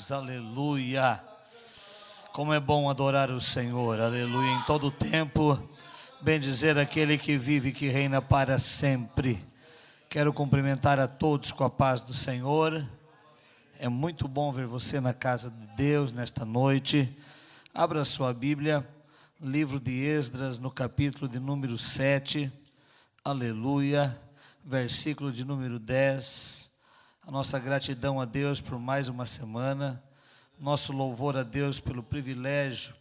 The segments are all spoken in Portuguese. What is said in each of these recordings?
Deus, aleluia. Como é bom adorar o Senhor, aleluia. Em todo tempo, bendizer aquele que vive e que reina para sempre. Quero cumprimentar a todos com a paz do Senhor. É muito bom ver você na casa de Deus nesta noite. Abra sua Bíblia, livro de Esdras, no capítulo de número 7, aleluia, versículo de número 10. A nossa gratidão a Deus por mais uma semana, nosso louvor a Deus pelo privilégio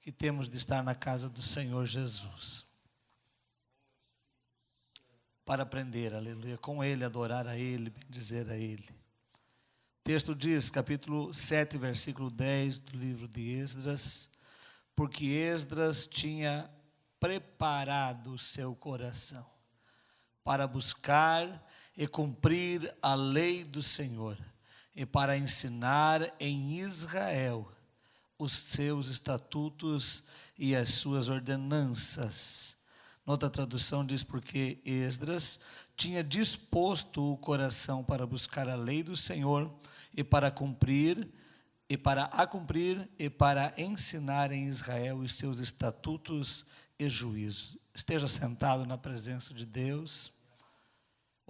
que temos de estar na casa do Senhor Jesus. Para aprender, aleluia, com Ele, adorar a Ele, bendizer a Ele. O texto diz, capítulo 7, versículo 10 do livro de Esdras: porque Esdras tinha preparado o seu coração para buscar e cumprir a lei do Senhor, e para ensinar em Israel os seus estatutos e as suas ordenanças. Noutra tradução diz, porque Esdras tinha disposto o coração para buscar a lei do Senhor, e para a cumprir, e para ensinar em Israel os seus estatutos e juízos. Esteja sentado na presença de Deus.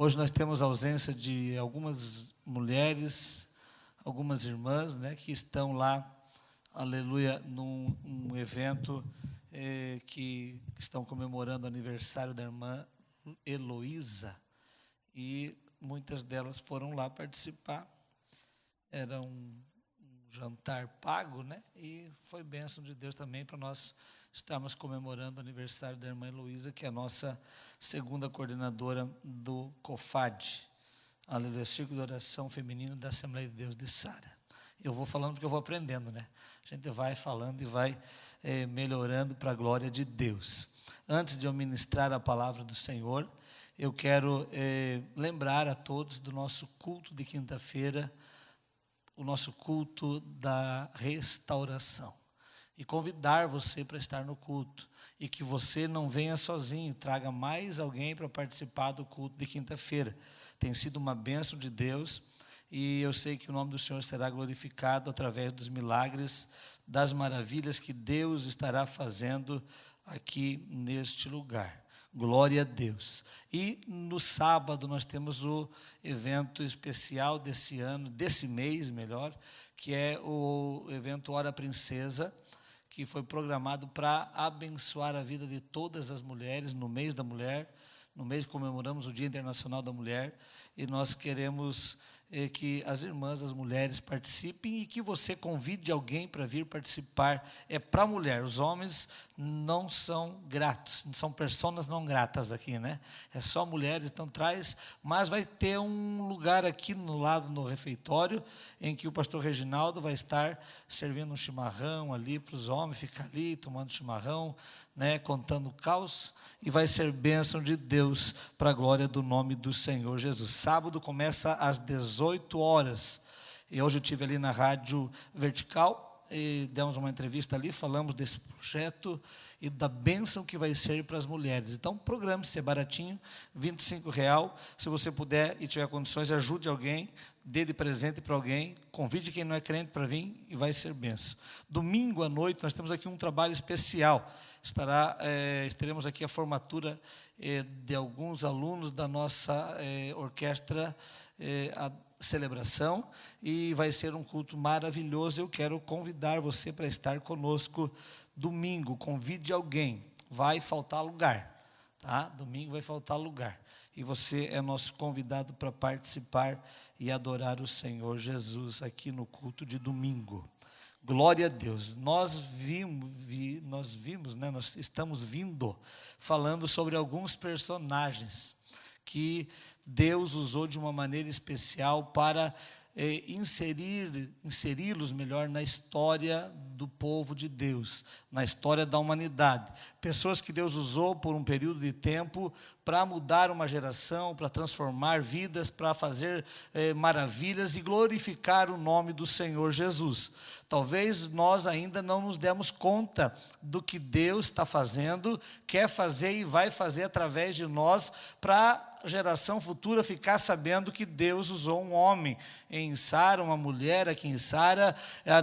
Hoje nós temos a ausência de algumas mulheres, algumas irmãs, né, que estão lá, aleluia, num evento que estão comemorando o aniversário da irmã Heloísa, e muitas delas foram lá participar. Era um jantar pago, né, e foi bênção de Deus também para nós estarmos comemorando o aniversário da irmã Heloísa, que é a nossa segunda coordenadora do COFAD, aleluia, Círculo de Oração Feminino da Assembleia de Deus de Sara. Eu vou falando porque eu vou aprendendo, né? A gente vai falando e vai melhorando para a glória de Deus. Antes de eu ministrar a palavra do Senhor, eu quero lembrar a todos do nosso culto de quinta-feira, o nosso culto da restauração, e convidar você para estar no culto, e que você não venha sozinho, traga mais alguém para participar do culto de quinta-feira. Tem sido uma bênção de Deus, e eu sei que o nome do Senhor será glorificado através dos milagres, das maravilhas que Deus estará fazendo aqui neste lugar. Glória a Deus. E no sábado nós temos o evento especial desse ano, desse mês melhor, que é o evento Hora Princesa, que foi programado para abençoar a vida de todas as mulheres no mês da mulher. No mês que comemoramos o Dia Internacional da Mulher, e nós queremos que as irmãs, as mulheres participem, e que você convide alguém para vir participar. É para a mulher, os homens não são gratos, são pessoas não gratas aqui, né? É só mulheres, então traz, mas vai ter um lugar aqui no lado, no refeitório, em que o pastor Reginaldo vai estar servindo um chimarrão ali para os homens, ficar ali tomando chimarrão, né, contando caos, e vai ser bênção de Deus para a glória do nome do Senhor Jesus. Sábado começa às 18 horas. E hoje eu estive ali na Rádio Vertical e demos uma entrevista ali, falamos desse projeto e da bênção que vai ser para as mulheres. Então, programe-se, é baratinho, R$25. Se você puder e tiver condições, ajude alguém, dê de presente para alguém, convide quem não é crente para vir, e vai ser bênção. Domingo à noite nós temos aqui um trabalho especial. Teremos aqui a formatura de alguns alunos da nossa orquestra, a celebração, e vai ser um culto maravilhoso. Eu quero convidar você para estar conosco domingo. Convide alguém, vai faltar lugar, tá? Domingo vai faltar lugar, e você é nosso convidado para participar e adorar o Senhor Jesus aqui no culto de domingo. Glória a Deus. Nós estamos vindo falando sobre alguns personagens que Deus usou de uma maneira especial para inseri-los melhor na história do povo de Deus, na história da humanidade. Pessoas que Deus usou por um período de tempo para mudar uma geração, para transformar vidas, para fazer maravilhas e glorificar o nome do Senhor Jesus. Talvez nós ainda não nos demos conta do que Deus está fazendo, quer fazer e vai fazer através de nós para geração futura ficar sabendo que Deus usou um homem em Sara, uma mulher aqui em Sara,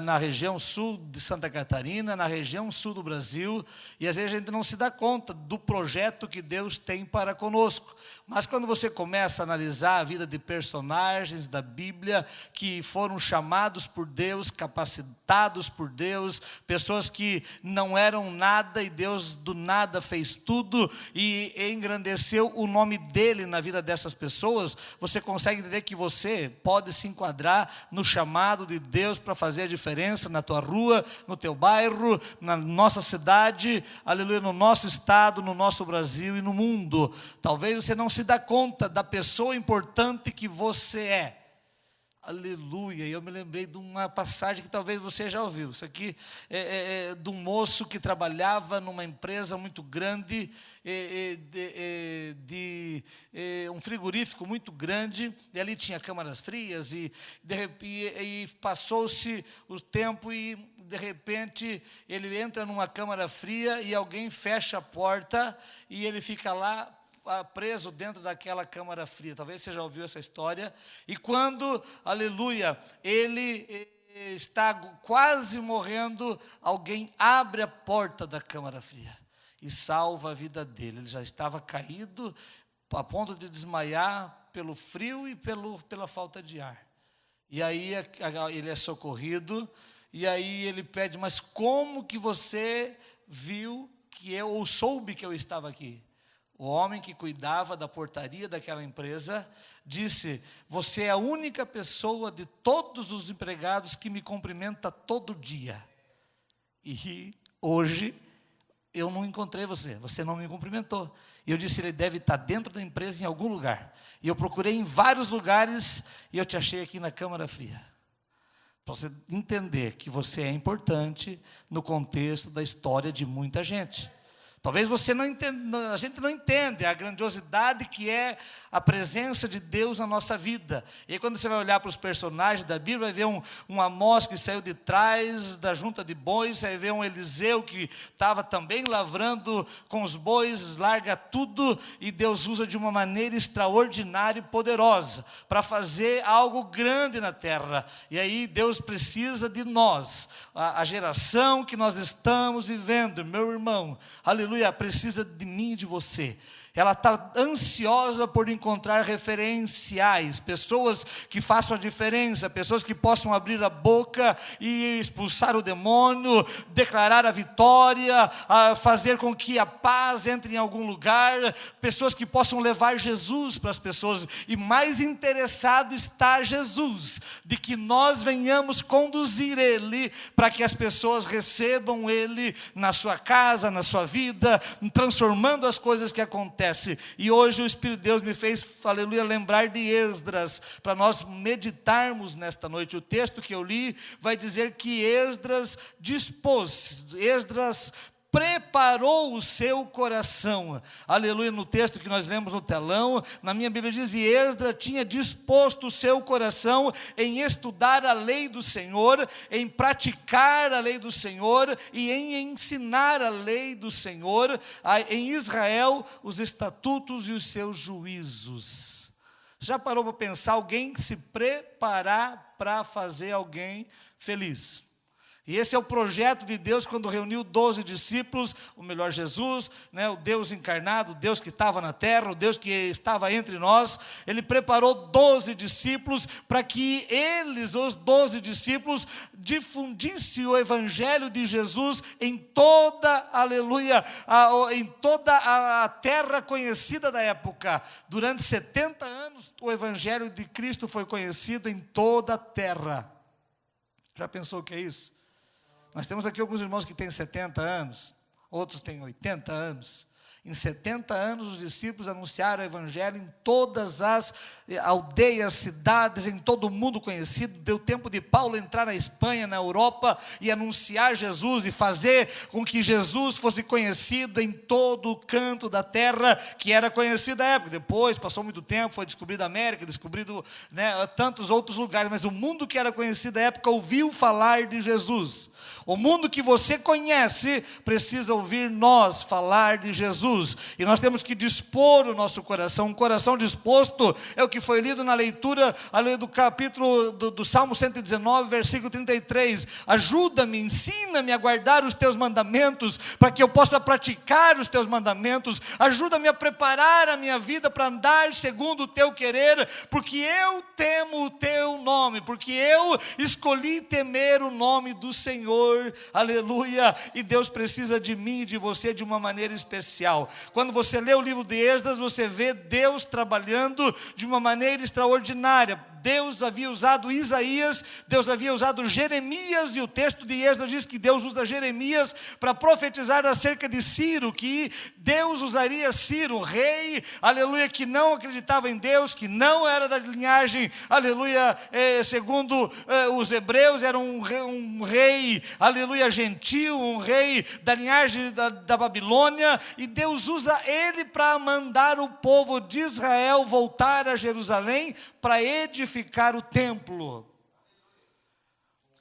na região sul de Santa Catarina, na região sul do Brasil, e às vezes a gente não se dá conta do projeto que Deus tem para conosco. Mas quando você começa a analisar a vida de personagens da Bíblia que foram chamados por Deus, capacitados por Deus, pessoas que não eram nada e Deus do nada fez tudo e engrandeceu o nome dele na vida dessas pessoas, você consegue entender que você pode se enquadrar no chamado de Deus para fazer a diferença na tua rua, no teu bairro, na nossa cidade, aleluia, no nosso estado, no nosso Brasil e no mundo. Talvez você não se dá conta da pessoa importante que você é. Aleluia, eu me lembrei de uma passagem que talvez você já ouviu. Isso aqui é de um moço que trabalhava numa empresa muito grande, um frigorífico muito grande, e ali tinha câmaras frias, e passou-se o tempo e de repente ele entra numa câmara fria e alguém fecha a porta e ele fica lá preso dentro daquela câmara fria. Talvez você já ouviu essa história. E quando, aleluia, ele está quase morrendo, alguém abre a porta da câmara fria e salva a vida dele. Ele já estava caído a ponto de desmaiar pelo frio e pela falta de ar. E aí ele é socorrido, e aí ele pede: mas como que você viu que ou soube que eu estava aqui? O homem que cuidava da portaria daquela empresa disse: você é a única pessoa de todos os empregados que me cumprimenta todo dia. E hoje eu não encontrei você não me cumprimentou. E eu disse: ele deve estar dentro da empresa em algum lugar. E eu procurei em vários lugares e eu te achei aqui na câmara fria. Para você entender que você é importante no contexto da história de muita gente. Talvez você não entenda, a gente não entende a grandiosidade que é a presença de Deus na nossa vida. E aí, quando você vai olhar para os personagens da Bíblia, vai ver um Amós que saiu de trás da junta de bois, vai ver um Eliseu que estava também lavrando com os bois, larga tudo, e Deus usa de uma maneira extraordinária e poderosa para fazer algo grande na terra. E aí Deus precisa de nós, a geração que nós estamos vivendo, meu irmão, aleluia, precisa de mim e de você. Ela está ansiosa por encontrar referenciais, pessoas que façam a diferença, pessoas que possam abrir a boca e expulsar o demônio, declarar a vitória, fazer com que a paz entre em algum lugar, pessoas que possam levar Jesus para as pessoas. E mais interessado está Jesus, de que nós venhamos conduzir Ele, para que as pessoas recebam Ele na sua casa, na sua vida, transformando as coisas que acontecem. E hoje o Espírito de Deus me fez, aleluia, lembrar de Esdras, para nós meditarmos nesta noite. O texto que eu li vai dizer que Esdras preparou o seu coração, aleluia. No texto que nós lemos no telão, na minha Bíblia diz: e Esdras tinha disposto o seu coração em estudar a lei do Senhor, em praticar a lei do Senhor e em ensinar a lei do Senhor em Israel, os estatutos e os seus juízos. Já parou para pensar alguém se preparar para fazer alguém feliz? E esse é o projeto de Deus quando reuniu 12 discípulos, o melhor Jesus, né, o Deus encarnado, o Deus que estava na terra, o Deus que estava entre nós. Ele preparou 12 discípulos para que eles, os 12 discípulos, difundissem o evangelho de Jesus em toda, aleluia, em toda a terra conhecida da época. Durante 70 anos, o evangelho de Cristo foi conhecido em toda a terra. Já pensou o que é isso? Nós temos aqui alguns irmãos que têm 70 anos, outros têm 80 anos. Em 70 anos, os discípulos anunciaram o evangelho em todas as aldeias, cidades, em todo o mundo conhecido. Deu tempo de Paulo entrar na Espanha, na Europa, e anunciar Jesus, e fazer com que Jesus fosse conhecido em todo o canto da terra, que era conhecido à época. Depois, passou muito tempo, foi descobrido a América, descobrido, né, tantos outros lugares, mas o mundo que era conhecido à época ouviu falar de Jesus. O mundo que você conhece precisa ouvir nós falar de Jesus. Jesus, e nós temos que dispor o nosso coração. Um coração disposto é o que foi lido na leitura do capítulo do Salmo 119, versículo 33. Ajuda-me, ensina-me a guardar os teus mandamentos, para que eu possa praticar os teus mandamentos. Ajuda-me a preparar a minha vida para andar segundo o teu querer, porque eu temo o teu nome, porque eu escolhi temer o nome do Senhor. Aleluia. E Deus precisa de mim e de você de uma maneira especial. Quando você lê o livro de Esdras, você vê Deus trabalhando de uma maneira extraordinária. Deus havia usado Isaías, Deus havia usado Jeremias, e o texto de Esdras diz que Deus usa Jeremias para profetizar acerca de Ciro, que Deus usaria Ciro, rei, aleluia, que não acreditava em Deus, que não era da linhagem, aleluia, segundo os hebreus, era um rei, aleluia, gentil, um rei da linhagem da Babilônia, e Deus usa ele para mandar o povo de Israel voltar a Jerusalém para edificar o templo.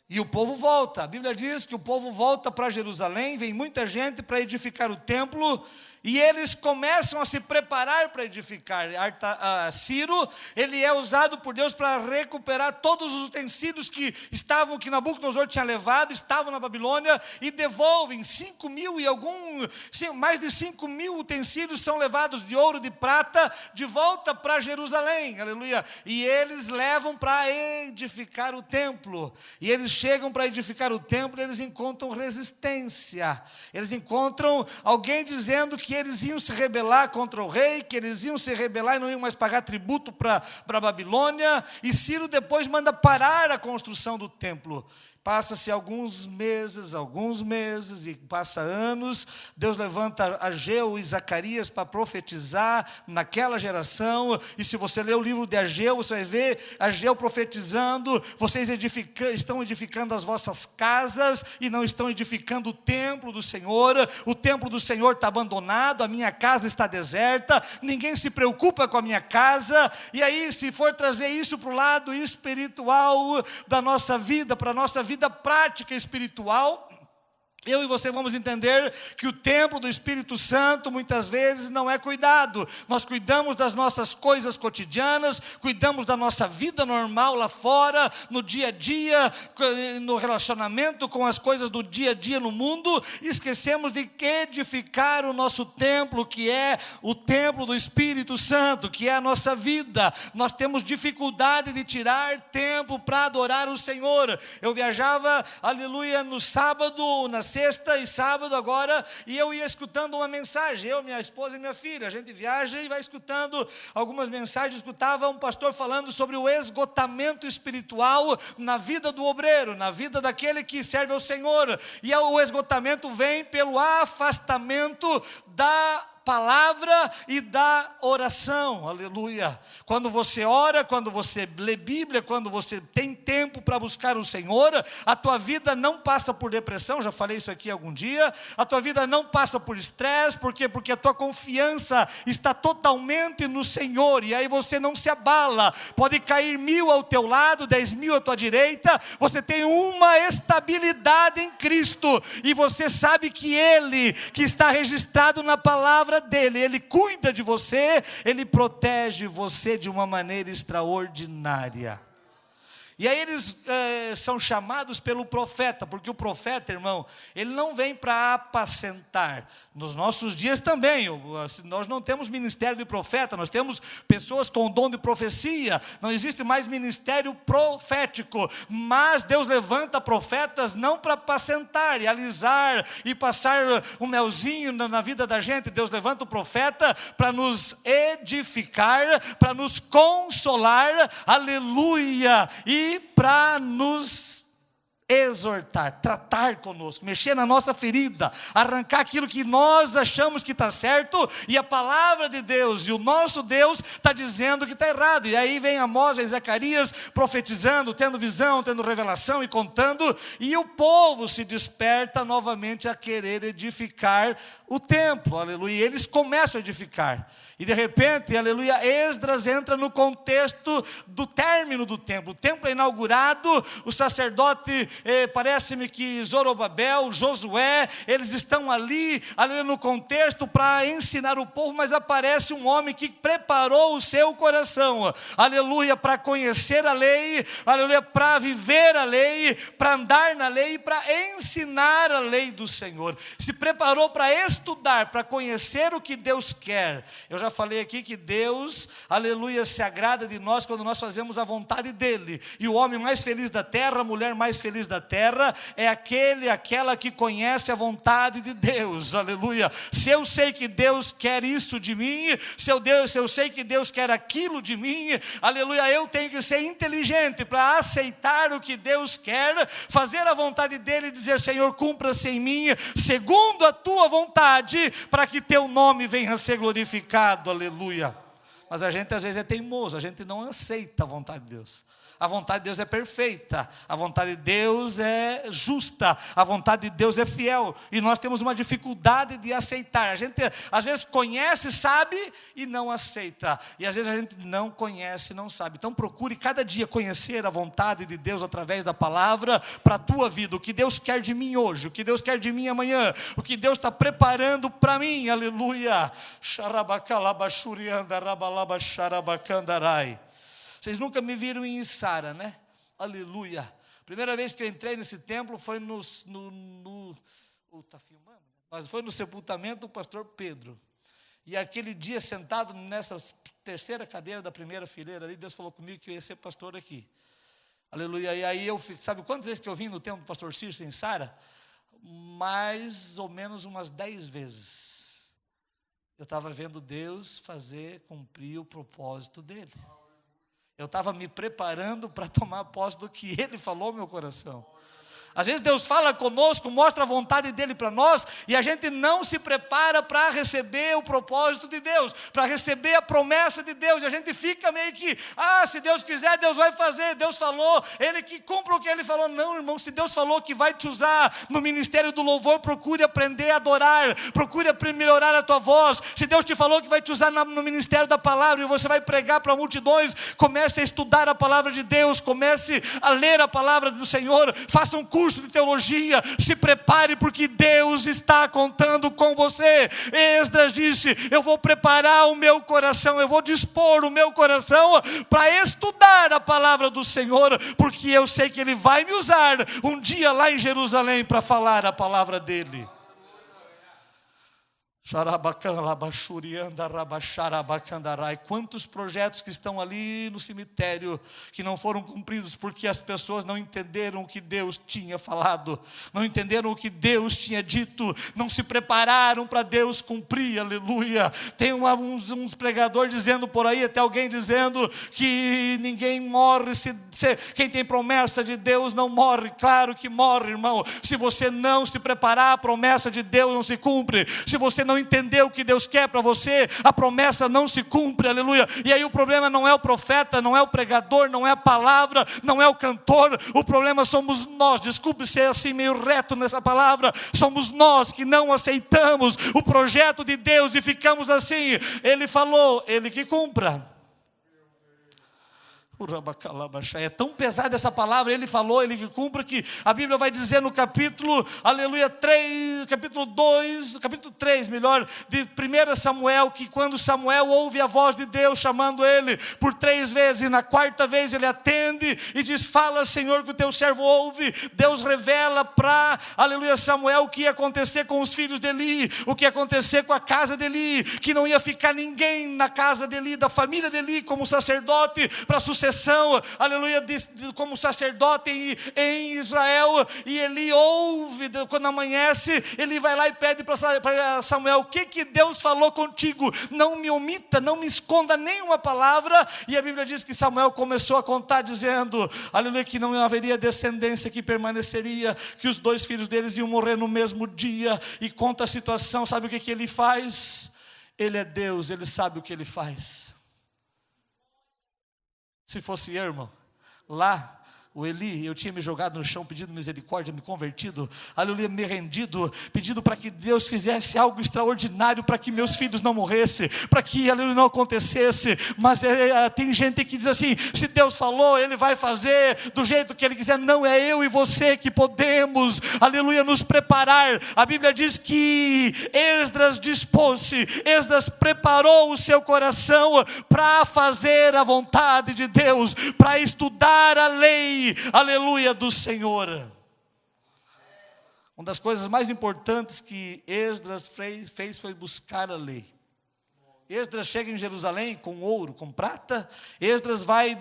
E o povo volta. A Bíblia diz que o povo volta para Jerusalém, vem muita gente para edificar o templo, e eles começam a se preparar para edificar. Ciro, ele é usado por Deus para recuperar todos os utensílios que Nabucodonosor tinha levado, estavam na Babilônia, e devolvem 5.000 e mais de 5.000 utensílios são levados de ouro, de prata, de volta para Jerusalém, aleluia, e eles levam para edificar o templo. E eles chegam para edificar o templo, e eles encontram resistência, eles encontram alguém dizendo que eles iam se rebelar contra o rei, que eles iam se rebelar e não iam mais pagar tributo para a Babilônia. E Ciro depois manda parar a construção do templo. Passa-se alguns meses, e passa anos. Deus levanta Ageu e Zacarias para profetizar naquela geração. E se você ler o livro de Ageu, você vai ver Ageu profetizando: vocês estão edificando as vossas casas e não estão edificando o templo do Senhor. O templo do Senhor está abandonado, a minha casa está deserta, ninguém se preocupa com a minha casa. E aí, se for trazer isso para o lado espiritual da nossa vida, para a nossa vida prática espiritual, eu e você vamos entender que o templo do Espírito Santo muitas vezes não é cuidado. Nós cuidamos das nossas coisas cotidianas, cuidamos da nossa vida normal lá fora, no dia a dia, no relacionamento com as coisas do dia a dia no mundo, e esquecemos de edificar o nosso templo, que é o templo do Espírito Santo, que é a nossa vida. Nós temos dificuldade de tirar tempo para adorar o Senhor. Eu viajava, aleluia, no sábado, na sexta e sábado agora, e eu ia escutando uma mensagem, eu, minha esposa e minha filha, a gente viaja e vai escutando algumas mensagens. Escutava um pastor falando sobre o esgotamento espiritual na vida do obreiro, na vida daquele que serve ao Senhor, e o esgotamento vem pelo afastamento da palavra e da oração, aleluia. Quando você ora, quando você lê Bíblia, quando você tem tempo para buscar o Senhor, a tua vida não passa por depressão, já falei isso aqui algum dia, a tua vida não passa por estresse, por quê? Porque a tua confiança está totalmente no Senhor, e aí você não se abala. Pode cair 1.000 ao teu lado, 10.000 à tua direita, você tem uma estabilidade em Cristo, e você sabe que Ele, que está registrado na palavra dele, Ele cuida de você, Ele protege você de uma maneira extraordinária. E aí eles são chamados pelo profeta, porque o profeta, irmão, ele não vem para apacentar. Nos nossos dias também, nós não temos ministério de profeta, nós temos pessoas com dom de profecia, não existe mais ministério profético, mas Deus levanta profetas não para apacentar e alisar e passar um melzinho na vida da gente. Deus levanta o profeta para nos edificar, para nos consolar, aleluia, e para nos exortar, tratar conosco, mexer na nossa ferida, arrancar aquilo que nós achamos que está certo, e a palavra de Deus e o nosso Deus está dizendo que está errado. E aí vem Amós, vem Zacarias profetizando, tendo visão, tendo revelação e contando, e o povo se desperta novamente a querer edificar o templo, aleluia, e eles começam a edificar. E de repente, aleluia, Esdras entra no contexto do término do templo. O templo é inaugurado, o sacerdote parece-me que Zorobabel, Josué, eles estão ali no contexto para ensinar o povo, mas aparece um homem que preparou o seu coração, aleluia, para conhecer a lei, aleluia, para viver a lei, para andar na lei, para ensinar a lei do Senhor. Se preparou para estudar, para conhecer o que Deus quer. Eu já falei aqui que Deus, aleluia, se agrada de nós quando nós fazemos a vontade dEle. E o homem mais feliz da terra, a mulher mais feliz da terra, é aquela que conhece a vontade de Deus, aleluia. Se eu sei que Deus quer isso de mim, se eu sei que Deus quer aquilo de mim, aleluia, eu tenho que ser inteligente para aceitar o que Deus quer, fazer a vontade dEle e dizer: Senhor, cumpra-se em mim, segundo a tua vontade, para que teu nome venha a ser glorificado, aleluia. Mas a gente às vezes é teimoso, a gente não aceita a vontade de Deus. A vontade de Deus é perfeita, a vontade de Deus é justa, a vontade de Deus é fiel, e nós temos uma dificuldade de aceitar. A gente às vezes conhece, sabe e não aceita, e às vezes a gente não conhece, não sabe. Então procure cada dia conhecer a vontade de Deus através da palavra para a tua vida, o que Deus quer de mim hoje, o que Deus quer de mim amanhã, o que Deus está preparando para mim, aleluia. Vocês nunca me viram em Içara, né? Aleluia. Primeira vez que eu entrei nesse templo foi tá filmando? Mas foi no sepultamento do pastor Pedro. E aquele dia, sentado nessa terceira cadeira da primeira fileira ali, Deus falou comigo que eu ia ser pastor aqui. Aleluia. E aí sabe quantas vezes que eu vim no templo do pastor Cício em Içara? Mais ou menos umas 10 vezes. Eu estava vendo Deus cumprir o propósito dele. Eu estava me preparando para tomar posse do que Ele falou no meu coração. Às vezes Deus fala conosco, mostra a vontade dEle para nós, e a gente não se prepara para receber o propósito de Deus, para receber a promessa de Deus, e a gente fica meio que, se Deus quiser, Deus vai fazer, Deus falou, Ele que cumpra o que Ele falou. Não, irmão, se Deus falou que vai te usar no ministério do louvor, procure aprender a adorar, procure melhorar a tua voz. Se Deus te falou que vai te usar no ministério da palavra, e você vai pregar para multidões, comece a estudar a palavra de Deus, comece a ler a palavra do Senhor, faça um curso de teologia, se prepare, porque Deus está contando com você. Esdras disse: eu vou preparar o meu coração, eu vou dispor o meu coração para estudar a palavra do Senhor, porque eu sei que Ele vai me usar um dia lá em Jerusalém para falar a palavra dEle. Quantos projetos que estão ali no cemitério que não foram cumpridos porque as pessoas não entenderam o que Deus tinha falado, não entenderam o que Deus tinha dito, não se prepararam para Deus cumprir, aleluia. Tem uns pregadores dizendo por aí, até alguém dizendo que ninguém morre, quem tem promessa de Deus não morre. Claro que morre, irmão. Se você não se preparar, a promessa de Deus não se cumpre. Se você não entender o que Deus quer para você, a promessa não se cumpre, aleluia. E aí o problema não é o profeta, não é o pregador, não é a palavra, não é o cantor, o problema somos nós. Desculpe ser assim meio reto nessa palavra, somos nós que não aceitamos o projeto de Deus e ficamos assim. Ele falou, Ele que cumpra. É tão pesada essa palavra, Ele falou, Ele que cumpra, que a Bíblia vai dizer no capítulo, aleluia, 3, capítulo 3, melhor, de 1 Samuel, que quando Samuel ouve a voz de Deus chamando ele por 3 vezes, e na 4ª vez ele atende e diz: fala, Senhor, que o teu servo ouve. Deus revela para, aleluia, Samuel o que ia acontecer com os filhos de Eli, o que ia acontecer com a casa de Eli, que não ia ficar ninguém na casa de Eli, da família de Eli, como sacerdote para sucessão, aleluia, como sacerdote em Israel. E Eli ouve, quando amanhece, ele vai lá e pede para Samuel: o que Deus falou contigo? Não me omita, não me esconda nenhuma palavra. E a Bíblia diz que Samuel começou a contar, dizendo, aleluia, que não haveria descendência que permaneceria, que os 2 filhos deles iam morrer no mesmo dia. E conta a situação. Sabe o que ele faz? Ele é Deus, Ele sabe o que Ele faz. Se fosse eu, irmão, lá O Eli, eu tinha me jogado no chão pedindo misericórdia, me convertido, aleluia, me rendido, pedindo para que Deus fizesse algo extraordinário, para que meus filhos não morressem, para que, aleluia, não acontecesse. Mas tem gente que diz assim: se Deus falou, Ele vai fazer do jeito que Ele quiser. Não, é eu e você que podemos, aleluia, nos preparar. A Bíblia diz que Esdras dispôs-se, Esdras preparou o seu coração para fazer a vontade de Deus, para estudar a lei, aleluia, do Senhor. Uma das coisas mais importantes que Esdras fez foi buscar a lei. Esdras chega em Jerusalém com ouro, com prata. Esdras vai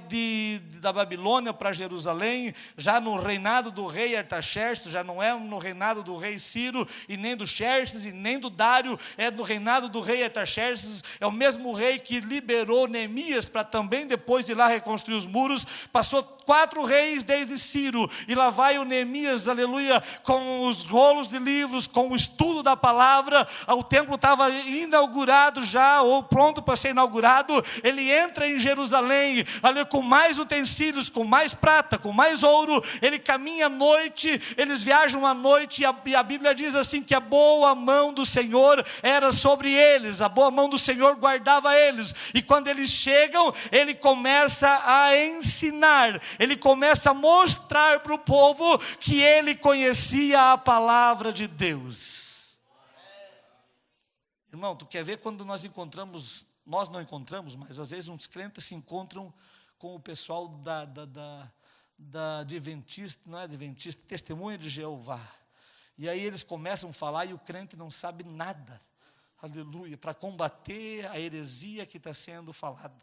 da Babilônia para Jerusalém, já no reinado do rei Artaxerxes, já não é no reinado do rei Ciro, e nem do Xerxes, e nem do Dário, é no reinado do rei Artaxerxes. É o mesmo rei que liberou Neemias para também depois ir lá reconstruir os muros. Passou 4 reis desde Ciro, e lá vai o Neemias, aleluia, com os rolos de livros, com o estudo da palavra. O templo estava inaugurado já, ou pronto para ser inaugurado. Ele entra em Jerusalém, ali com mais utensílios, com mais prata, com mais ouro. Ele caminha à noite, eles viajam à noite, e a Bíblia diz assim, que a boa mão do Senhor era sobre eles, a boa mão do Senhor guardava eles. E quando eles chegam, ele começa a ensinar, ele começa a mostrar para o povo que ele conhecia a palavra de Deus. Irmão, tu quer ver quando nós não encontramos, mas às vezes uns crentes se encontram com o pessoal da Adventista, não é Adventista, Testemunha de Jeová. E aí eles começam a falar e o crente não sabe nada. Aleluia, para combater a heresia que está sendo falada.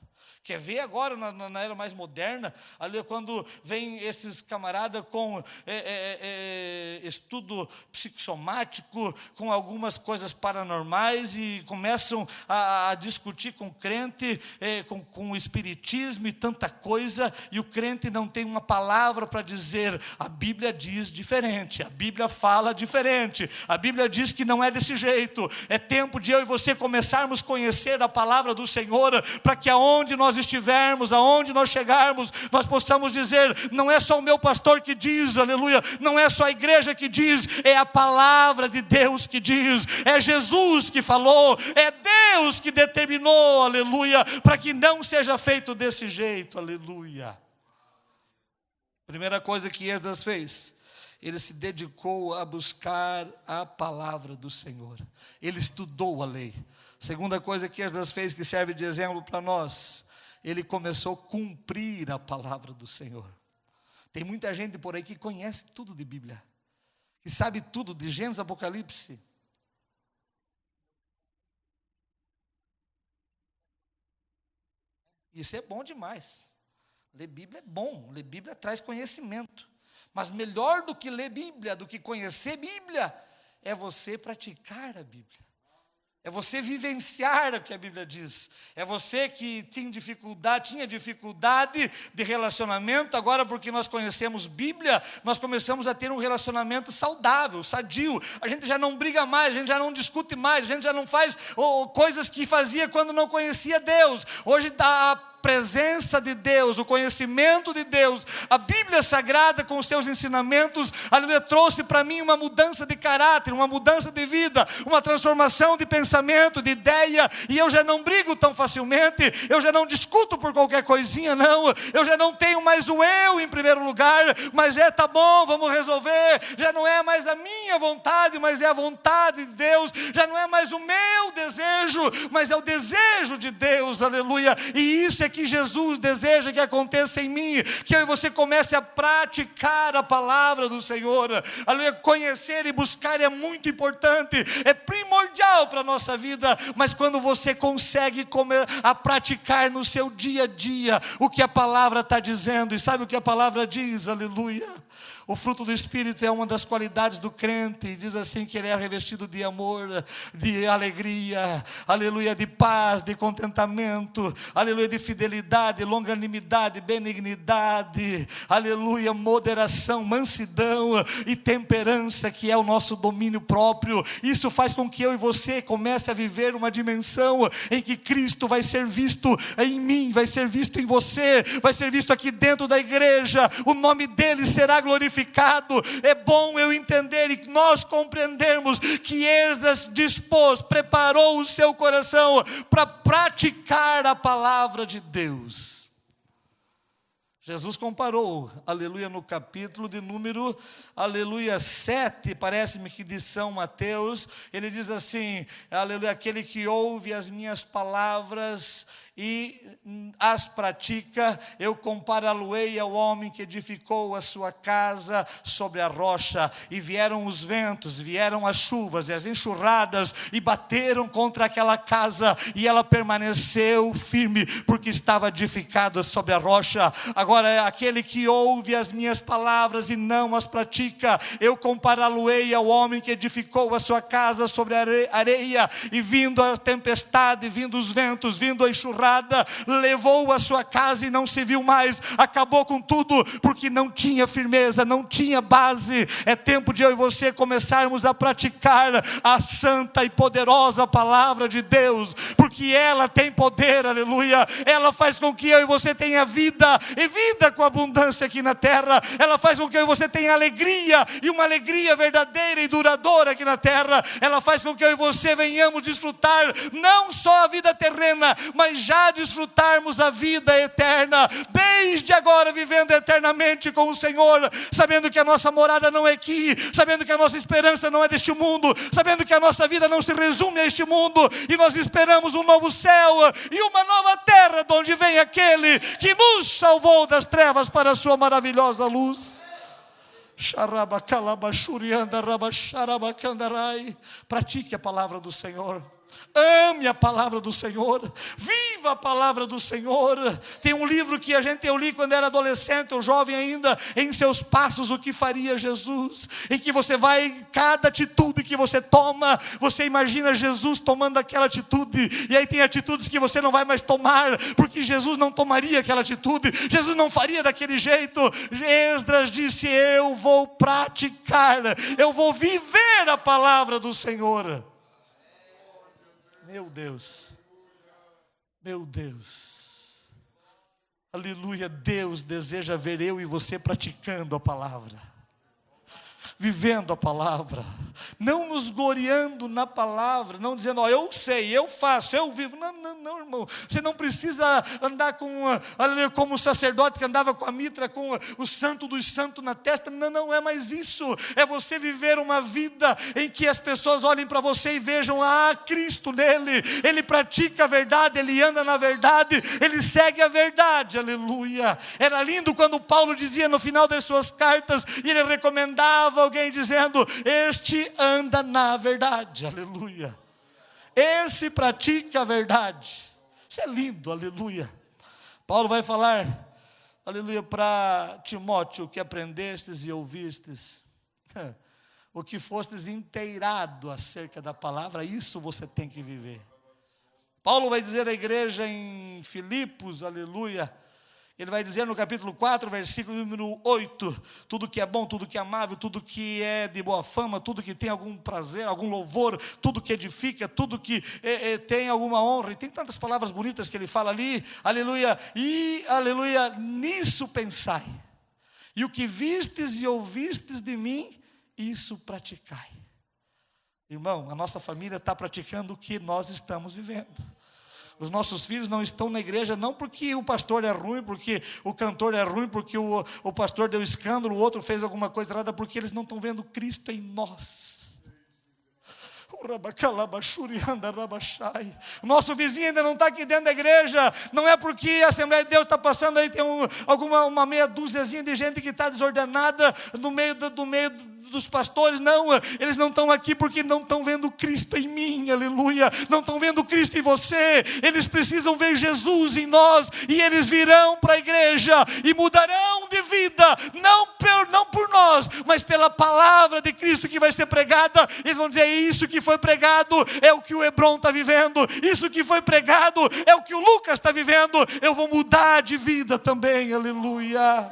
Quer ver agora na era mais moderna, ali, quando vem esses camaradas com estudo psicossomático, com algumas coisas paranormais, e começam a discutir com o crente, com o espiritismo e tanta coisa, e o crente não tem uma palavra para dizer. A Bíblia diz diferente, a Bíblia fala diferente, a Bíblia diz que não é desse jeito. É tempo de eu e você começarmos a conhecer a palavra do Senhor, para que aonde nós estivermos, aonde nós chegarmos, nós possamos dizer: não é só o meu pastor que diz, aleluia, não é só a igreja que diz, é a palavra de Deus que diz, é Jesus que falou, é Deus que determinou, aleluia, para que não seja feito desse jeito, aleluia. Primeira coisa que Esdras fez, ele se dedicou a buscar a palavra do Senhor. Ele estudou a lei. Segunda coisa que Esdras fez, que serve de exemplo para nós, ele começou a cumprir a palavra do Senhor. Tem muita gente por aí que conhece tudo de Bíblia, que sabe tudo de Gênesis, Apocalipse. Isso é bom demais. Ler Bíblia é bom, ler Bíblia traz conhecimento. Mas melhor do que ler Bíblia, do que conhecer Bíblia, é você praticar a Bíblia. É você vivenciar o que a Bíblia diz. É você que tinha dificuldade de relacionamento. Agora, porque nós conhecemos Bíblia, nós começamos a ter um relacionamento saudável, sadio. A gente já não briga mais, a gente já não discute mais, a gente já não faz coisas que fazia quando não conhecia Deus. Hoje a presença de Deus, o conhecimento de Deus, a Bíblia Sagrada com os seus ensinamentos, aleluia, trouxe para mim uma mudança de caráter, uma mudança de vida, uma transformação de pensamento, de ideia, e eu já não brigo tão facilmente, eu já não discuto por qualquer coisinha, não, eu já não tenho mais o eu em primeiro lugar, mas tá bom, vamos resolver, já não é mais a minha vontade, mas é a vontade de Deus, já não é mais o meu desejo, mas é o desejo de Deus, aleluia, e isso é que Jesus deseja que aconteça em mim, que eu e você comece a praticar a palavra do Senhor, aleluia. Conhecer e buscar é muito importante, é primordial para a nossa vida, mas quando você consegue a praticar no seu dia a dia o que a palavra está dizendo, e sabe o que a palavra diz, aleluia? O fruto do Espírito é uma das qualidades do crente, e diz assim que ele é revestido de amor, de alegria, aleluia, de paz, de contentamento, aleluia, de fidelidade, longanimidade, benignidade, aleluia, moderação, mansidão e temperança, que é o nosso domínio próprio. Isso faz com que eu e você comece a viver uma dimensão em que Cristo vai ser visto em mim, vai ser visto em você, vai ser visto aqui dentro da igreja, o nome dele será glorificado. É bom eu entender e nós compreendermos que Esdras dispôs, preparou o seu coração para praticar a palavra de Deus. Jesus comparou, aleluia, no capítulo de número, aleluia, 7, parece-me que de São Mateus, ele diz assim, aleluia, aquele que ouve as minhas palavras e as pratica, eu compará-lo-ei ao homem que edificou a sua casa sobre a rocha, e vieram os ventos, vieram as chuvas e as enxurradas, e bateram contra aquela casa, e ela permaneceu firme, porque estava edificada sobre a rocha. Agora, aquele que ouve as minhas palavras e não as pratica, eu compará-lo-ei ao homem que edificou a sua casa sobre a areia, e vindo a tempestade, vindo os ventos, vindo a enxurrada, levou a sua casa e não se viu mais, acabou com tudo, porque não tinha firmeza, não tinha base. É tempo de eu e você começarmos a praticar a santa e poderosa palavra de Deus, porque ela tem poder, aleluia, ela faz com que eu e você tenha vida, e vida com abundância aqui na terra, ela faz com que eu e você tenha alegria, e uma alegria verdadeira e duradoura aqui na terra, ela faz com que eu e você venhamos desfrutar, não só a vida terrena, mas já desfrutarmos a vida eterna, desde agora vivendo eternamente com o Senhor, sabendo que a nossa morada não é aqui, sabendo que a nossa esperança não é deste mundo, sabendo que a nossa vida não se resume a este mundo, e nós esperamos um novo céu e uma nova terra, de onde vem aquele que nos salvou das trevas para a sua maravilhosa luz. Pratique a palavra do Senhor. Ame a palavra do Senhor, viva a palavra do Senhor. Tem um livro que eu li quando era adolescente, ou jovem ainda, Em Seus Passos, o que faria Jesus, em que você vai, cada atitude que você toma, você imagina Jesus tomando aquela atitude, e aí tem atitudes que você não vai mais tomar, porque Jesus não tomaria aquela atitude, Jesus não faria daquele jeito. Esdras disse, eu vou praticar, eu vou viver a palavra do Senhor. Meu Deus, meu Deus, aleluia, Deus deseja ver eu e você praticando a palavra, vivendo a palavra, não nos gloriando na palavra, não dizendo, eu sei, eu faço, eu vivo. Não, irmão, você não precisa andar como o sacerdote que andava com a mitra, com o santo dos santos na testa. Não é mais isso, é você viver uma vida em que as pessoas olhem para você e vejam, Cristo nele, ele pratica a verdade, ele anda na verdade, ele segue a verdade, aleluia. Era lindo quando Paulo dizia no final das suas cartas, e ele recomendava alguém dizendo, este anda na verdade, aleluia, esse pratica a verdade. Isso é lindo, aleluia. Paulo vai falar, aleluia, para Timóteo, o que aprendestes e ouvistes, o que fostes inteirado acerca da palavra, isso você tem que viver. Paulo vai dizer à igreja em Filipos, aleluia, ele vai dizer no capítulo 4, versículo número 8, tudo que é bom, tudo que é amável, tudo que é de boa fama, tudo que tem algum prazer, algum louvor, tudo que edifica, tudo que tem alguma honra, e tem tantas palavras bonitas que ele fala ali, aleluia, e aleluia, nisso pensai, e o que vistes e ouvistes de mim, isso praticai. Irmão, a nossa família está praticando o que nós estamos vivendo. Os nossos filhos não estão na igreja, não porque o pastor é ruim, porque o cantor é ruim, porque o pastor deu escândalo, o outro fez alguma coisa errada, porque eles não estão vendo Cristo em nós. O nosso vizinho ainda não está aqui dentro da igreja, não é porque a Assembleia de Deus está passando aí, tem uma meia dúziazinha de gente que está desordenada no meio dos pastores, não, eles não estão aqui porque não estão vendo Cristo em mim, aleluia, não estão vendo Cristo em você, eles precisam ver Jesus em nós, e eles virão para a igreja e mudarão de vida, não por nós, mas pela palavra de Cristo que vai ser pregada. Eles vão dizer: isso que foi pregado é o que o Hebron está vivendo, isso que foi pregado é o que o Lucas está vivendo, eu vou mudar de vida também, aleluia.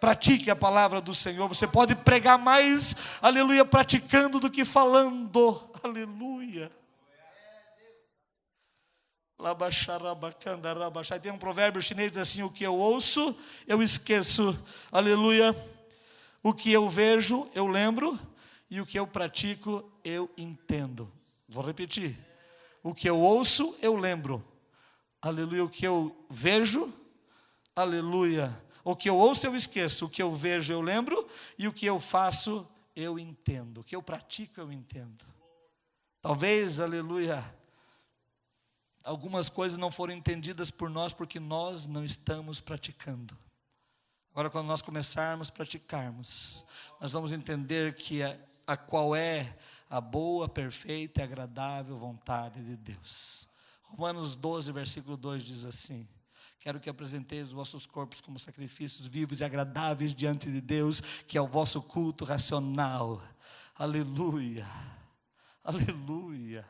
Pratique a palavra do Senhor. Você pode pregar mais, aleluia, praticando do que falando, aleluia. Tem um provérbio chinês que diz assim: o que eu ouço, eu esqueço, aleluia. O que eu vejo, eu lembro, e o que eu pratico, eu entendo. Vou repetir: o que eu ouço, eu lembro, aleluia. O que eu vejo, aleluia. O que eu ouço eu esqueço, o que eu vejo eu lembro, e o que eu faço eu entendo, o que eu pratico eu entendo. Talvez, aleluia, algumas coisas não foram entendidas por nós porque nós não estamos praticando. Agora, quando nós começarmos a praticarmos, nós vamos entender que qual é a boa, perfeita e agradável vontade de Deus. Romanos 12, versículo 2 diz assim: quero que apresenteis os vossos corpos como sacrifícios vivos e agradáveis diante de Deus, que é o vosso culto racional. Aleluia, aleluia,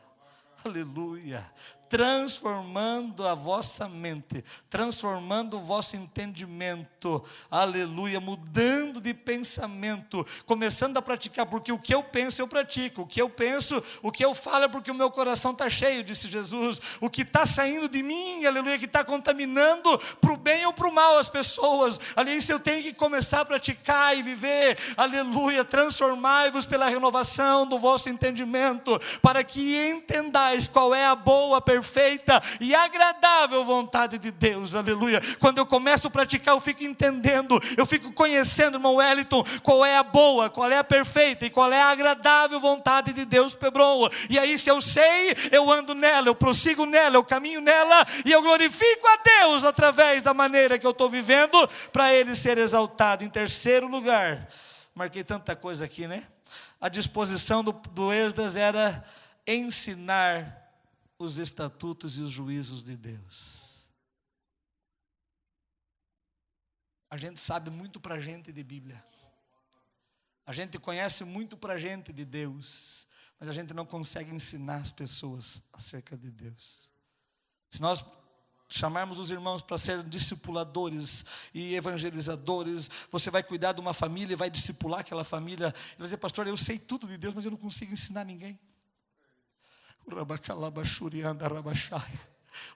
aleluia. Transformando a vossa mente, transformando o vosso entendimento, aleluia, mudando de pensamento, começando a praticar, porque o que eu penso eu pratico, o que eu penso, o que eu falo é porque o meu coração está cheio, disse Jesus, o que está saindo de mim, aleluia, que está contaminando para o bem ou para o mal as pessoas, aliás, eu tenho que começar a praticar e viver, aleluia, transformai-vos pela renovação do vosso entendimento, para que entendais qual é a boa, perfeita e agradável vontade de Deus, aleluia. Quando eu começo a praticar, eu fico entendendo, eu fico conhecendo, irmão Wellington, qual é a boa, qual é a perfeita e qual é a agradável vontade de Deus, Hebron. E aí, se eu sei, eu ando nela, eu prossigo nela, eu caminho nela e eu glorifico a Deus através da maneira que eu estou vivendo, para Ele ser exaltado. Em terceiro lugar, marquei tanta coisa aqui, né? A disposição do Esdras era ensinar os estatutos e os juízos de Deus. A gente sabe muito para a gente de Bíblia. A gente conhece muito para a gente de Deus. Mas a gente não consegue ensinar as pessoas acerca de Deus. Se nós chamarmos os irmãos para serem discipuladores e evangelizadores, você vai cuidar de uma família e vai discipular aquela família. Ele vai dizer: pastor, eu sei tudo de Deus, mas eu não consigo ensinar ninguém.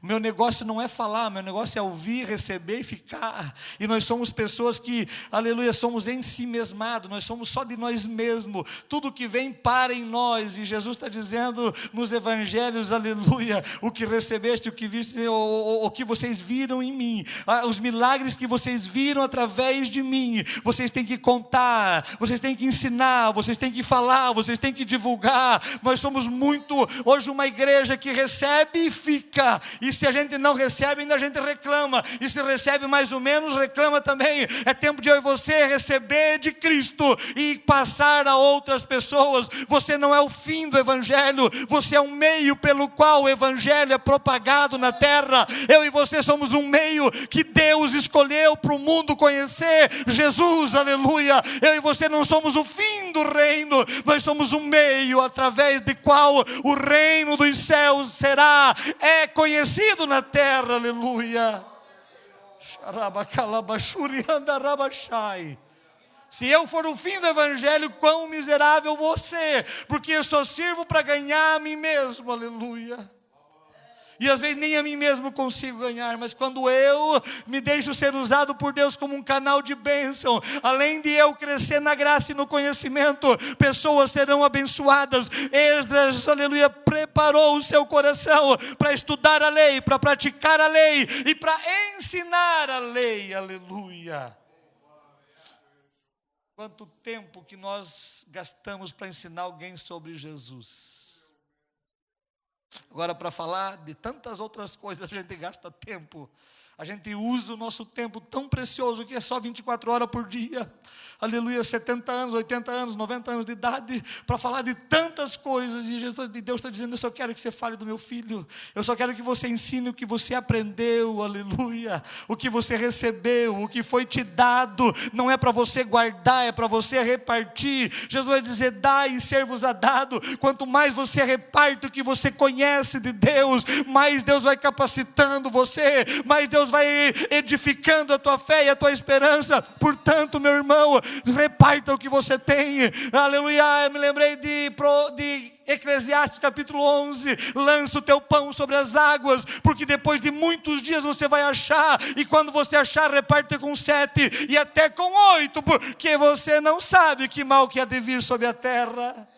O meu negócio não é falar, meu negócio é ouvir, receber e ficar. E nós somos pessoas que, aleluia, somos em si mesmados, nós somos só de nós mesmos. Tudo que vem para em nós. E Jesus está dizendo nos evangelhos, aleluia, o que recebeste, o que viste, o que vocês viram em mim, os milagres que vocês viram através de mim, vocês têm que contar, vocês têm que ensinar, vocês têm que falar, vocês têm que divulgar. Nós somos muito, hoje, uma igreja que recebe e fica. E se a gente não recebe, ainda a gente reclama. E se recebe mais ou menos, reclama também. É tempo de eu e você receber de Cristo e passar a outras pessoas. Você não é o fim do Evangelho, você é um meio pelo qual o Evangelho é propagado na terra. Eu e você somos um meio que Deus escolheu para o mundo conhecer Jesus, aleluia. Eu e você não somos o fim do reino, nós somos um meio através de qual o reino dos céus é conhecido na terra, aleluia. Se eu for o fim do Evangelho, quão miserável você, porque eu só sirvo para ganhar a mim mesmo, aleluia. E às vezes nem a mim mesmo consigo ganhar, mas quando eu me deixo ser usado por Deus como um canal de bênção, além de eu crescer na graça e no conhecimento, pessoas serão abençoadas. Esdras, aleluia, preparou o seu coração para estudar a lei, para praticar a lei e para ensinar a lei, aleluia. Quanto tempo que nós gastamos para ensinar alguém sobre Jesus? Agora, para falar de tantas outras coisas, a gente gasta tempo. A gente usa o nosso tempo tão precioso que é só 24 horas por dia. Aleluia, 70 anos, 80 anos, 90 anos de idade, para falar de tantas coisas. E Deus está dizendo, eu só quero que você fale do meu filho. Eu só quero que você ensine o que você aprendeu, aleluia. O que você recebeu, o que foi te dado. Não é para você guardar, é para você repartir. Jesus vai dizer, dai e ser-vos-á dado. Quanto mais você reparte o que você conhece de Deus, mais Deus vai capacitando você, mais Deus vai edificando a tua fé e a tua esperança. Portanto, meu irmão, reparta o que você tem. Aleluia, eu me lembrei de Eclesiastes capítulo 11, lança o teu pão sobre as águas, porque depois de muitos dias você vai achar, e quando você achar, reparte com 7 e até com 8, porque você não sabe que mal que há de vir sobre a terra.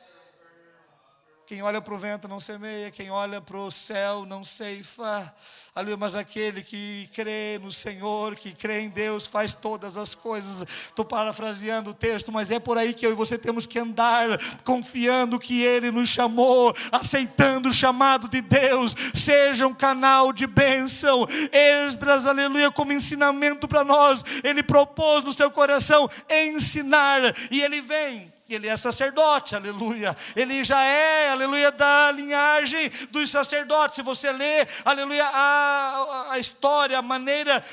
Quem olha para o vento não semeia, quem olha para o céu não ceifa. Aleluia, mas aquele que crê no Senhor, que crê em Deus, faz todas as coisas. Estou parafraseando o texto, mas é por aí que eu e você temos que andar, confiando que Ele nos chamou, aceitando o chamado de Deus. Seja um canal de bênção. Esdras, aleluia, como ensinamento para nós, ele propôs no seu coração ensinar, e ele vem. Ele é sacerdote, aleluia. Ele já é, aleluia, da linhagem dos sacerdotes. Se você lê, aleluia, a história, a maneira,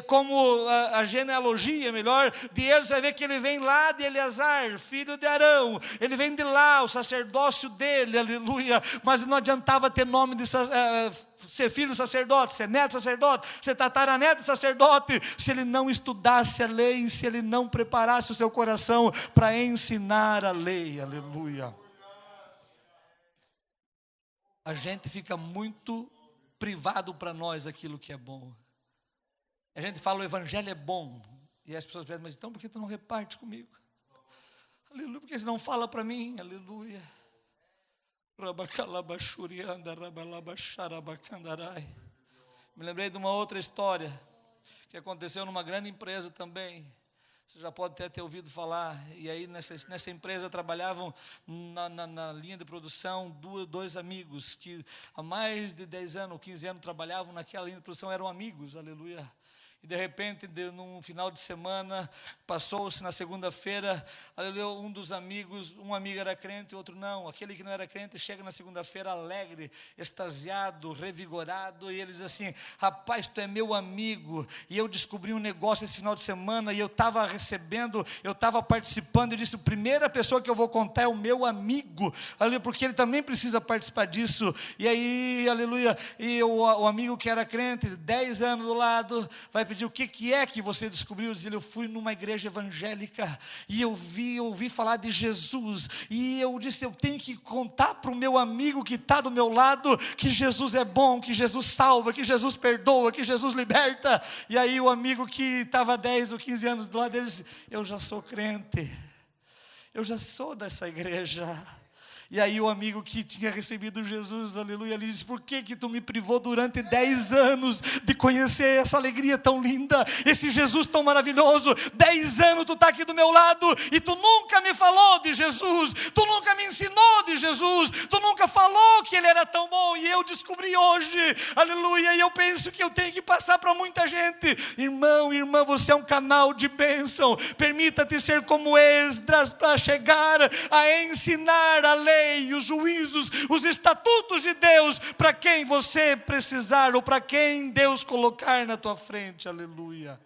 como a genealogia, melhor, de eles, você vai ver que ele vem lá de Eleazar, filho de Arão. Ele vem de lá, o sacerdócio dele, aleluia. Mas não adiantava ter nome de ser filho de sacerdote, ser neto de sacerdote, ser tataraneto de sacerdote, se ele não estudasse a lei, se ele não preparasse o seu coração para ensinar a lei, aleluia. A gente fica muito privado para nós aquilo que é bom. A gente fala, o evangelho é bom, e as pessoas pedem, mas então por que tu não reparte comigo? Aleluia, porque você não fala para mim, aleluia. Me lembrei de uma outra história que aconteceu numa grande empresa também. Você já pode até ter ouvido falar. E aí nessa empresa trabalhavam na linha de produção dois amigos que há mais de 10 anos, 15 anos trabalhavam naquela linha de produção, eram amigos, aleluia. E de repente, num final de semana, passou-se na segunda-feira, aleluia, um dos amigos, um amigo era crente, o outro não. Aquele que não era crente chega na segunda-feira alegre, extasiado, revigorado, e ele diz assim, rapaz, tu é meu amigo, e eu descobri um negócio esse final de semana, e eu estava recebendo, eu estava participando, e disse, a primeira pessoa que eu vou contar é o meu amigo, aleluia, porque ele também precisa participar disso. E aí, aleluia, e o amigo que era crente, 10 anos do lado, vai pedir, o que é que você descobriu? Diz ele, eu fui numa igreja evangélica e eu ouvi falar de Jesus, e eu disse, eu tenho que contar para o meu amigo que está do meu lado, que Jesus é bom, que Jesus salva, que Jesus perdoa, que Jesus liberta. E aí o amigo que estava 10 ou 15 anos do lado dele disse, eu já sou crente, eu já sou dessa igreja. E aí o amigo que tinha recebido Jesus, aleluia, ele diz, por que tu me privou durante 10 anos de conhecer essa alegria tão linda, esse Jesus tão maravilhoso? 10 anos tu está aqui do meu lado e tu nunca me falou de Jesus, tu nunca me ensinou de Jesus, tu nunca falou que Ele era tão bom, e eu descobri hoje, aleluia, e eu penso que eu tenho que passar para muita gente. Irmão, irmã, você é um canal de bênção, permita-te ser como Esdras para chegar a ensinar a lei, os juízos, os estatutos de Deus para quem você precisar, ou para quem Deus colocar na tua frente, aleluia.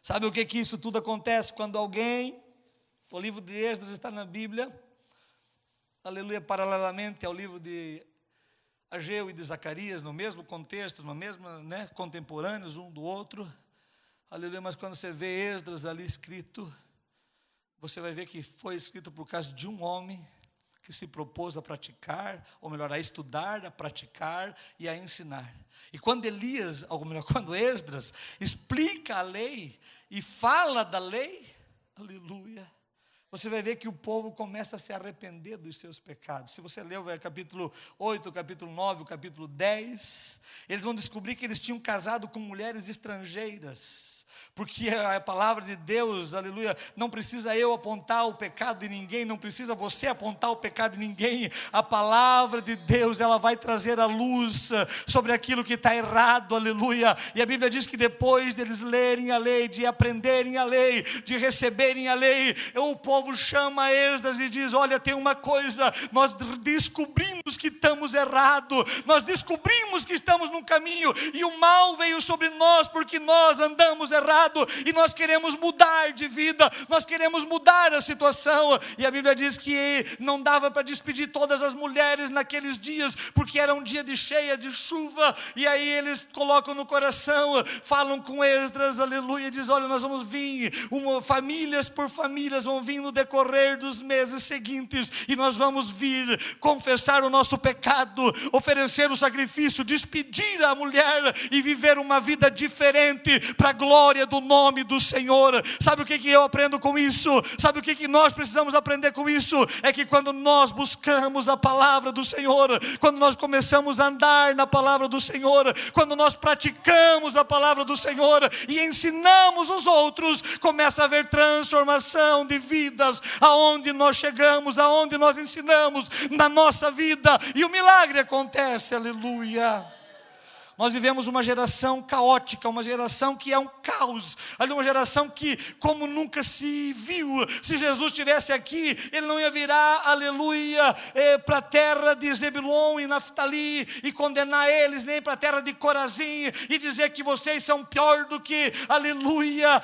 Sabe o que isso tudo acontece? Quando alguém, o livro de Esdras está na Bíblia, aleluia, paralelamente ao livro de Ageu e de Zacarias, no mesmo contexto, no mesmo, contemporâneos um do outro. Aleluia, mas quando você vê Esdras ali escrito, você vai ver que foi escrito por causa de um homem que se propôs a praticar, ou melhor, a estudar, a praticar e a ensinar. E quando quando Esdras explica a lei e fala da lei, aleluia, você vai ver que o povo começa a se arrepender dos seus pecados. Se você ler o capítulo 8, o capítulo 9, o capítulo 10, eles vão descobrir que eles tinham casado com mulheres estrangeiras. Porque a palavra de Deus, aleluia, não precisa eu apontar o pecado de ninguém, não precisa você apontar o pecado de ninguém. A palavra de Deus, ela vai trazer a luz sobre aquilo que está errado, aleluia. E a Bíblia diz que depois deles lerem a lei, de aprenderem a lei, de receberem a lei, o povo chama Esdras e diz: olha, tem uma coisa, nós descobrimos que estamos errados, nós descobrimos que estamos num caminho, e o mal veio sobre nós, porque nós andamos errado, e nós queremos mudar de vida, nós queremos mudar a situação. E a Bíblia diz que não dava para despedir todas as mulheres naqueles dias, porque era um dia de cheia de chuva, e aí eles colocam no coração, falam com Esdras, aleluia, diz: olha, nós vamos vir, famílias por famílias vão vir no decorrer dos meses seguintes, e nós vamos vir confessar o nosso pecado, oferecer o sacrifício, despedir a mulher e viver uma vida diferente para a glória do nome do Senhor. Sabe o que eu aprendo com isso? Sabe o que nós precisamos aprender com isso? É que quando nós buscamos a palavra do Senhor, quando nós começamos a andar na palavra do Senhor, quando nós praticamos a palavra do Senhor e ensinamos os outros, começa a haver transformação de vidas, aonde nós chegamos, aonde nós ensinamos na nossa vida, e o milagre acontece, aleluia. Nós vivemos uma geração caótica, uma geração que é um caos, uma geração que como nunca se viu. Se Jesus estivesse aqui, ele não ia virar, aleluia, para a terra de Zebulon e Naftali e condenar eles, nem para a terra de Corazim e dizer que vocês são pior do que, aleluia,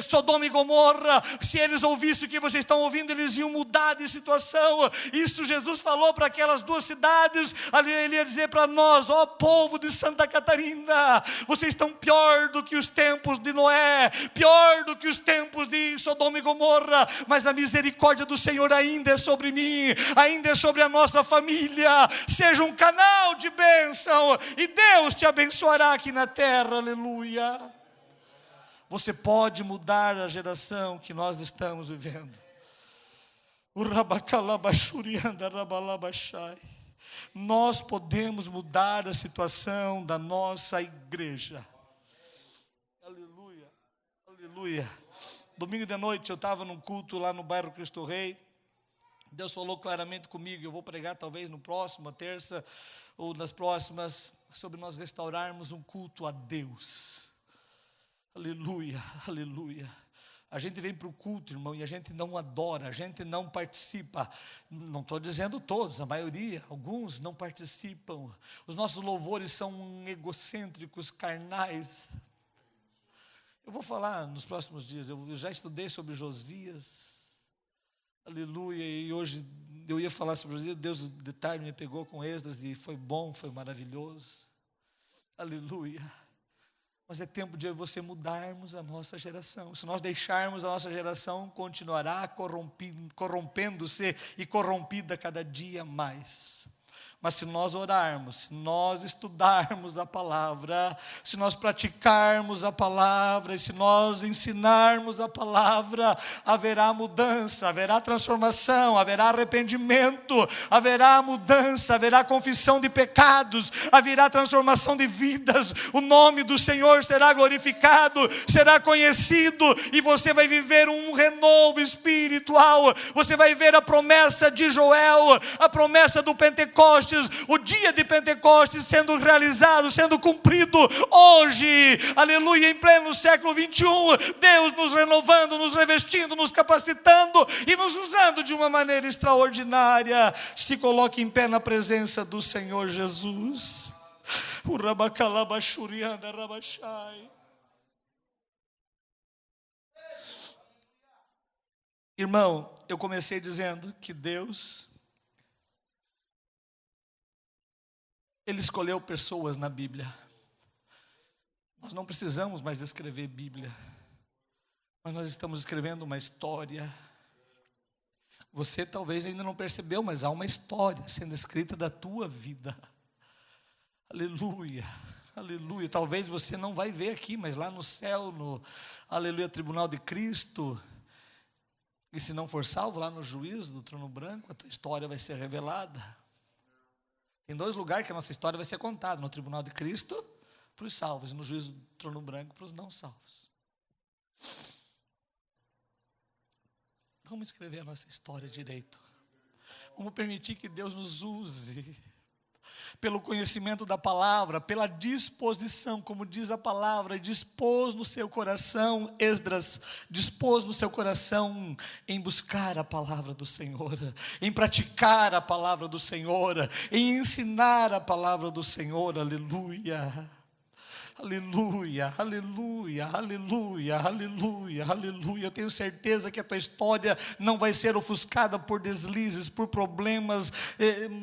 Sodoma e Gomorra. Se eles ouvissem o que vocês estão ouvindo, eles iam mudar de situação. Isso Jesus falou para aquelas duas cidades. Ele ia dizer para nós: ó povo de Santa Catarina, vocês estão pior do que os tempos de Noé, pior do que os tempos de Sodoma e Gomorra, mas a misericórdia do Senhor ainda é sobre mim, ainda é sobre a nossa família. Seja um canal de bênção e Deus te abençoará aqui na terra, aleluia. Você pode mudar a geração que nós estamos vivendo. O rabacalabachurianda rabalabachai. Nós podemos mudar a situação da nossa igreja. Aleluia, aleluia. Domingo de noite eu estava num culto lá no bairro Cristo Rei. Deus falou claramente comigo. Eu vou pregar talvez no próximo, terça ou nas próximas, sobre nós restaurarmos um culto a Deus. Aleluia, aleluia. A gente vem para o culto, irmão, e a gente não adora, a gente não participa. Não estou dizendo todos, a maioria, alguns não participam. Os nossos louvores são egocêntricos, carnais. Eu vou falar nos próximos dias, eu já estudei sobre Josias, aleluia, e hoje eu ia falar sobre Josias. Deus de tarde me pegou com Esdras e foi bom, foi maravilhoso, aleluia. Mas é tempo de eu e você mudarmos a nossa geração. Se nós deixarmos, a nossa geração continuará corrompendo-se e corrompida cada dia mais. Mas se nós orarmos, se nós estudarmos a palavra, se nós praticarmos a palavra, e se nós ensinarmos a palavra, haverá mudança, haverá transformação, haverá arrependimento, haverá mudança, haverá confissão de pecados, haverá transformação de vidas. O nome do Senhor será glorificado, será conhecido, e você vai viver um renovo espiritual. Você vai ver a promessa de Joel, a promessa do Pentecostes, o dia de Pentecostes sendo realizado, sendo cumprido hoje, aleluia, em pleno século 21, Deus nos renovando, nos revestindo, nos capacitando e nos usando de uma maneira extraordinária. Se coloque em pé na presença do Senhor Jesus. O rabacalabachurianda rabachai. Irmão, eu comecei dizendo que Deus, Ele escolheu pessoas na Bíblia. Nós não precisamos mais escrever Bíblia, mas nós estamos escrevendo uma história. Você talvez ainda não percebeu, mas há uma história sendo escrita da tua vida. Aleluia, aleluia. Talvez você não vai ver aqui, mas lá no céu, no, aleluia, tribunal de Cristo, e se não for salvo, lá no juízo do trono branco, a tua história vai ser revelada. Tem dois lugares que a nossa história vai ser contada: no tribunal de Cristo, para os salvos, no juízo do trono branco para os não salvos. Vamos escrever a nossa história direito. Vamos permitir que Deus nos use pelo conhecimento da palavra, pela disposição, como diz a palavra, dispôs no seu coração, Esdras, dispôs no seu coração em buscar a palavra do Senhor, em praticar a palavra do Senhor, em ensinar a palavra do Senhor, aleluia. Aleluia, aleluia, aleluia, aleluia, aleluia. Eu tenho certeza que a tua história não vai ser ofuscada por deslizes, por problemas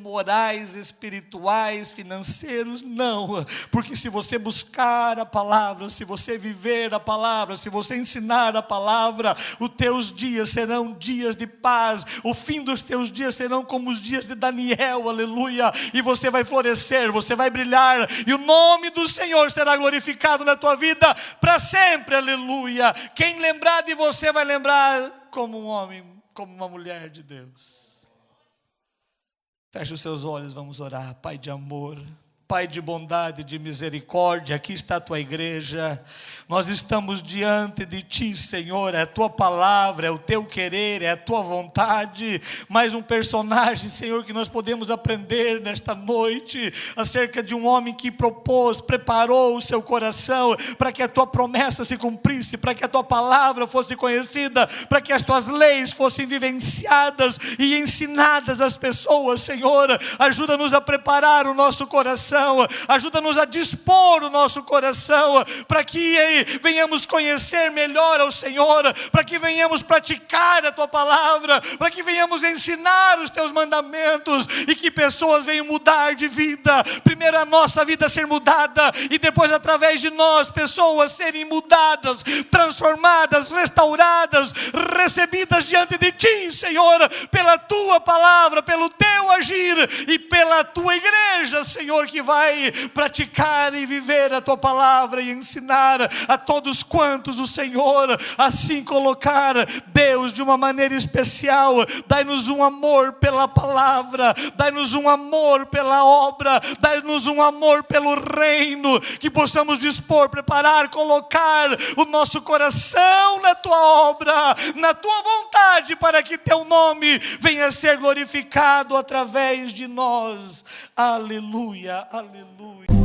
morais, espirituais, financeiros, não. Porque se você buscar a palavra, se você viver a palavra, se você ensinar a palavra, os teus dias serão dias de paz. O fim dos teus dias serão como os dias de Daniel, aleluia. E você vai florescer, você vai brilhar, e o nome do Senhor será glorificado na tua vida para sempre, aleluia. Quem lembrar de você vai lembrar como um homem, como uma mulher de Deus. Feche os seus olhos, vamos orar. Pai de amor, Pai de bondade, de misericórdia, aqui está a tua igreja. Nós estamos diante de ti, Senhor. É a tua palavra, é o teu querer, é a tua vontade. Mais um personagem, Senhor, que nós podemos aprender nesta noite acerca de um homem que propôs, preparou o seu coração para que a tua promessa se cumprisse, para que a tua palavra fosse conhecida, para que as tuas leis fossem vivenciadas e ensinadas às pessoas, Senhor. Ajuda-nos a preparar o nosso coração, ajuda-nos a dispor o nosso coração, para que venhamos conhecer melhor ao Senhor, para que venhamos praticar a tua palavra, para que venhamos ensinar os teus mandamentos, e que pessoas venham mudar de vida. Primeiro a nossa vida ser mudada, e depois através de nós, pessoas serem mudadas, transformadas, restauradas, recebidas diante de ti, Senhor, pela tua palavra, pelo teu agir e pela tua igreja, Senhor, que vai praticar e viver a tua palavra e ensinar a todos quantos o Senhor assim colocar. Deus, de uma maneira especial, dai-nos um amor pela palavra, dai-nos um amor pela obra, dai-nos um amor pelo reino, que possamos dispor, preparar, colocar o nosso coração na tua obra, na tua vontade, para que teu nome venha a ser glorificado através de nós. Aleluia, aleluia.